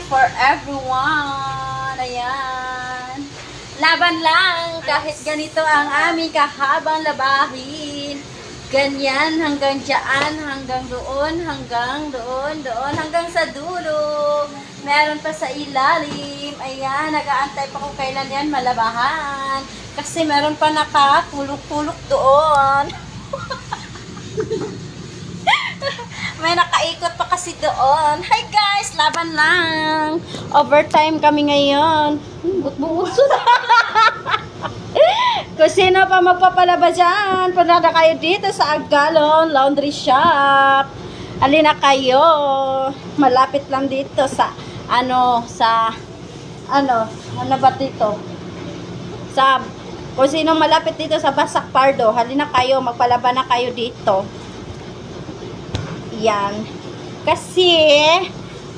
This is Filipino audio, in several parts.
for everyone. Ayan. Laban lang kahit ganito ang aming kahabang labahin. Ganyan hanggang dyan, hanggang doon, hanggang sa dulo. Meron pa sa ilalim. Ayan, nag-aantay pa kung kailan yan malabahan. Kasi meron pa nakapulok-pulok doon. May nakaikot pa kasi doon. Hi guys, laban lang. Overtime kami ngayon. But-but. Kung sino pa magpapalaba dyan, punta na kayo dito sa Agalon Laundry Shop. Alina kayo. Malapit lang dito sa, ano ba dito? Kung sino malapit dito sa Basak Pardo, halina kayo, magpalaba na kayo dito. Yan. Kasi,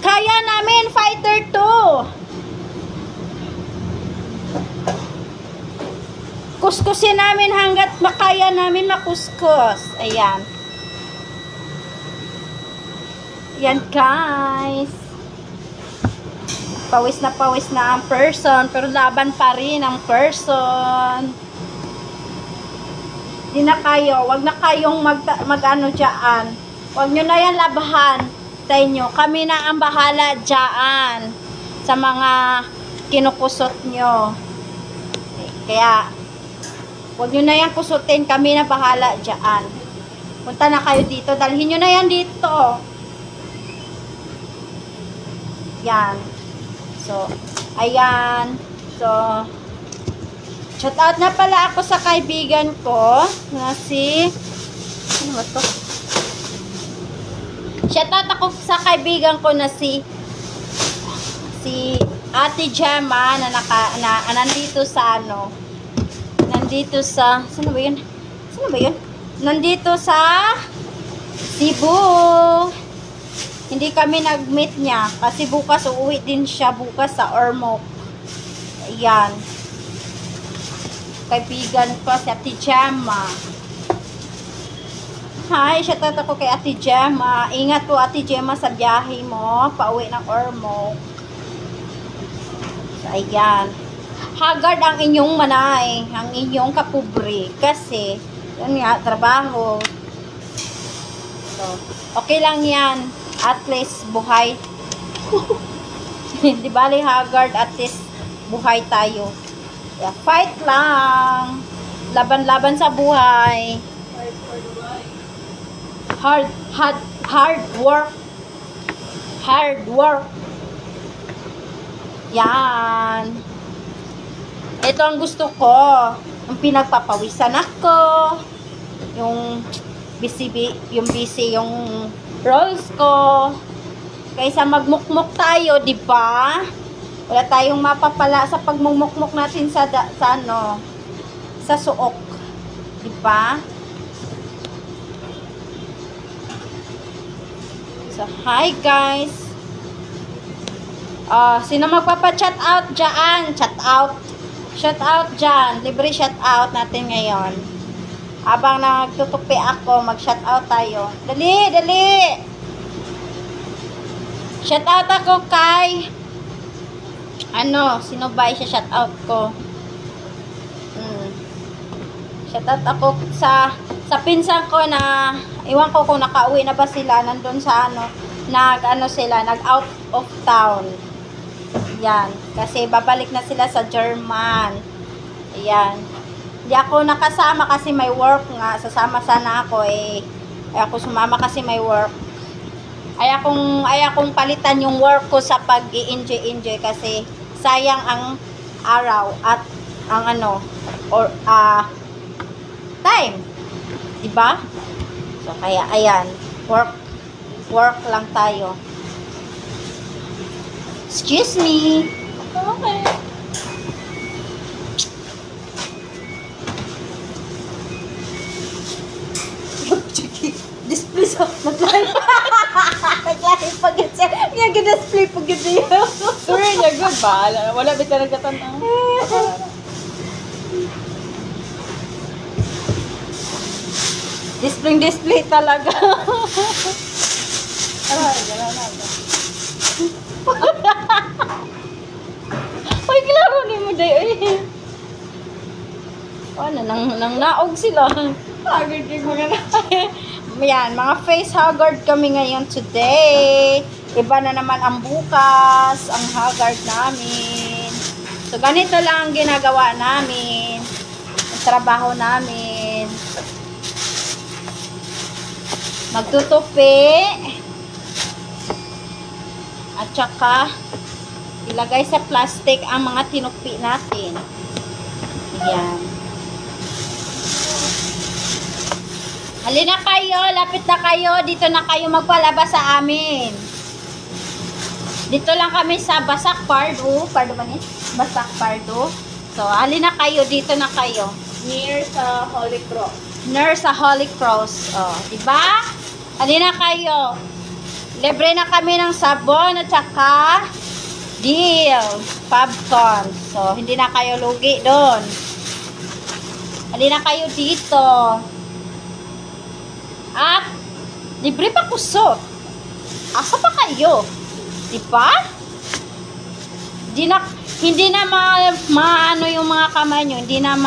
kaya namin fighter 2. Kuskusin namin hanggat makaya namin makuskus. Ayan. Yan guys. Pawis na ang person. Pero laban pa rin ang person. Di na kayo. Wag na kayong mag-ano dyan. Wag nyo na yan labahan sa inyo. Kami na ang bahala dyan. Sa mga kinukusot nyo. Kaya huwag nyo na yan kusutin. Kami na bahala dyan. Punta na kayo dito. Dalhin nyo na yan dito. Yan. So, ayan. So, shout out na pala ako sa kaibigan ko na si ano ba to? Shout out ako sa kaibigan ko na si Ate Gemma na nandito sa ano, nandito sa, saan ba yun? Nandito sa Cebu. Hindi kami nag-meet niya kasi bukas uuwi din siya bukas sa Ormoc. Ayan. Kaibigan ko si Ate Gemma. Hi, shoutout ako kay Ate Gemma. Ingat po Ate Gemma sa biyahe mo pauwi ng Ormoc. So, ayan. Haggard ang inyong manay, ang inyong kapobre. Kasi, yun nga, trabaho. So, okay lang yan. At least, buhay. Di bali haggard, at least, buhay tayo. Yeah, fight lang. Laban-laban sa buhay. Hard work. Hard work. Yan. Ito ang gusto ko. Ang pinagpapawisan ako. Yung busy yung rolls ko. Kaysa magmukmok tayo, di ba? Wala tayong mapapala sa pagmumukmok natin sa suok. Di ba? So, hi guys. Sino magpapa-chat out dyan? Chat out. Shout out dyan. Libre shout out natin ngayon. Habang nagtutupi ako, mag-shout out tayo. Dali, dali! Shout out ako kay sino ba siya shout out ko? Shout out ako sa pinsan ko na iwan ko kung nakauwi na ba sila nandun sa nag out of town. Yan. Kasi babalik na sila sa German. Ayan. Hindi ako nakasama kasi may work nga. Sasama sana ako eh. Ay ako sumama kasi may work. Ay akong palitan yung work ko sa pag-i-enjoy kasi sayang ang araw at ang time. Diba? So kaya ayan. Work lang tayo. Excuse me. Okay. Display sa nag-live. Nag-live pag ito. Yung display pag ito. Sorry, niya good ba? Wala bit ka nagkatanaw. Display talaga. Ay, gano'n na. Uy, klaro ni mo day. Uy. Ano, nang naog sila. Agad yung mga na. Yan, mga face haggard kami ngayon today. Iba na naman ang bukas, ang haggard namin. So, ganito lang ang ginagawa namin. Ang trabaho namin. Magtutupi. At saka, ilagay sa plastic ang mga tinupi natin. Yan. Halina kayo, lapit na kayo. Dito na kayo magpalaba sa amin. Dito lang kami sa Basak Pardo. Pardo ba niya? Basak Pardo. So, halina kayo. Dito na kayo. Near sa Holy Cross. Nurse sa Holy Cross. Oh, diba? Halina kayo. Libre na kami ng sabon at saka deal. Popcorn. So, hindi na kayo lugi doon. Halina kayo dito. At, libre pa kusot. Asa pa kayo? Diba? Hindi na maano yung mga kamay nyo. Hindi na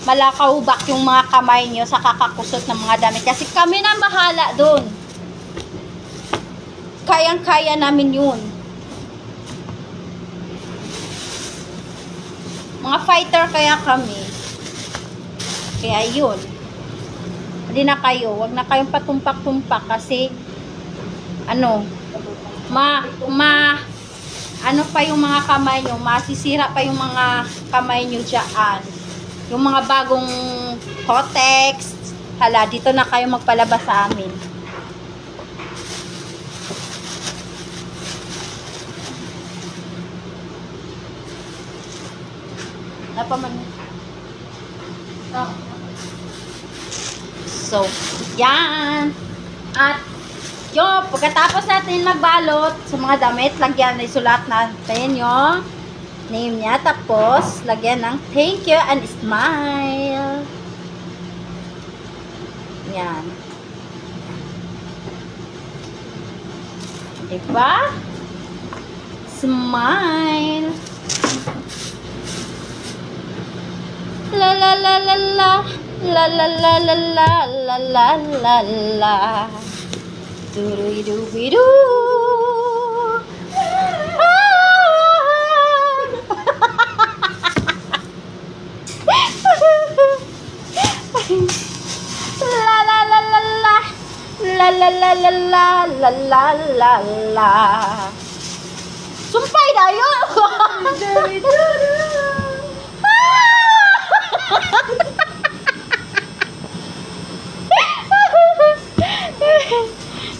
malakaubak yung mga kamay nyo sa kakakusot ng mga damit. Kasi kami na bahala dun. Kayang-kaya namin yun. Mga fighter kaya kami. Kaya yun. Hindi na kayo. Huwag na kayong patumpak-tumpak kasi ano ano pa yung mga kamay nyo, masisira pa yung mga kamay nyo dyan. Yung mga bagong Kotex, hala, dito na kayo magpalabas sa amin. Napaman. Oh. So, yan. At, yun, pagkatapos natin magbalot sa mga damit, lagyan na isulat natin yung name niya. Tapos, lagyan ng thank you and smile. Yan. Diba? Smile. La la la la la. La la la la la la la la la. Do-do-do-do-do. La la la la la. La la la la la la la la la. Sumpay dayo.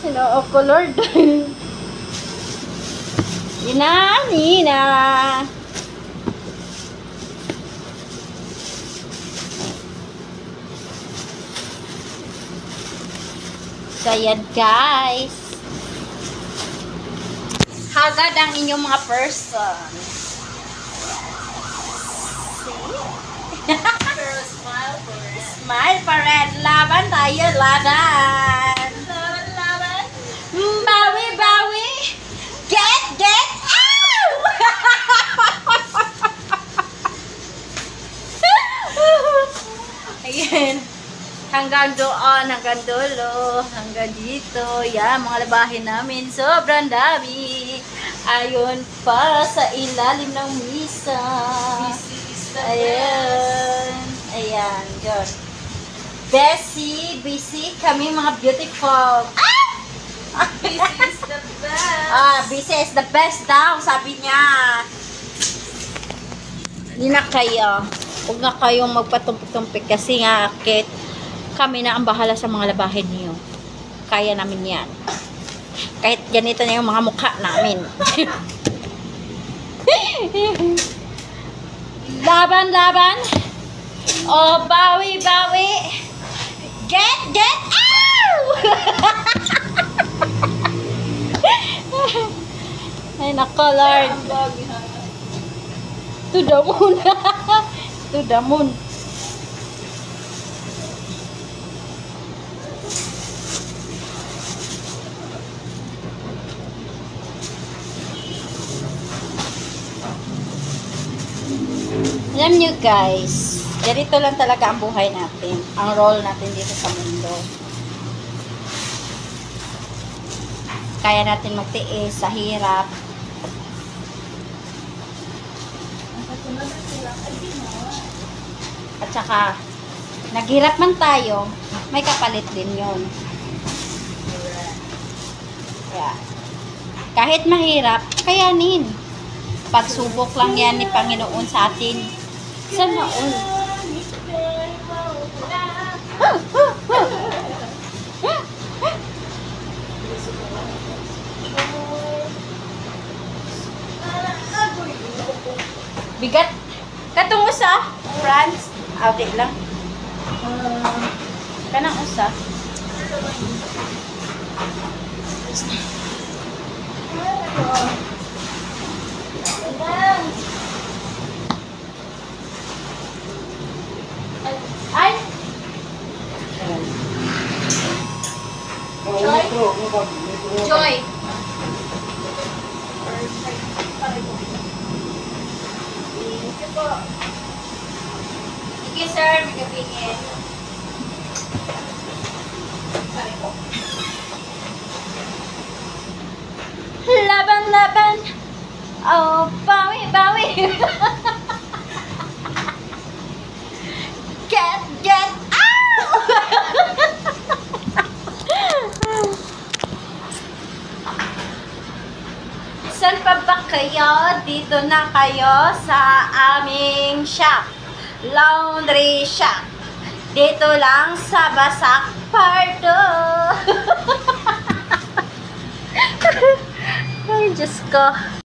Hello, ko Lord. Nina. So, yan guys. Hagad ang inyong mga person. Pero smile for it. Smile pa rin. Laban tayo, laban. Laban. Bawi, bawi. Get, ow! Ayan. Hanggang doon, hanggang dulo, hanggang dito. Yan, mga labahin namin. Sobrang dami. Ayon pa sa ilalim ng misa. Ayan. Ayan, yun. Busy kami mga beautiful. Busy is the best. Busy is the best daw, sabi niya. Hindi na kayo. Huwag na kayong magpatumpik-tumpik kasi nga, kami na ang bahala sa mga labahin niyo. Kaya namin yan. Kahit ganito na yung mga mukha namin. Laban. Oh, bawi. Get, ow! Ay, nako, Lord. To the moon. To the moon. Alam nyo guys, ganito lang talaga ang buhay natin. Ang role natin dito sa mundo. Kaya natin magtiis sa hirap. At saka, naghirap man tayo, may kapalit din yun. Yeah. Kahit mahirap, kayanin. Pagsubok lang yan ni Panginoon sa atin. Sana all. Bigat. Katong usa, France. Audi lang. Kanang usa. Ay! Joy? Joy! Sige sir, magkapingin. Laban, laban! Oh, bawi, bawi! Get out! Saan pa ba kayo? Dito na kayo sa aming shop. Laundry shop. Dito lang sa Basak Pardo. Ay, Diyos ko.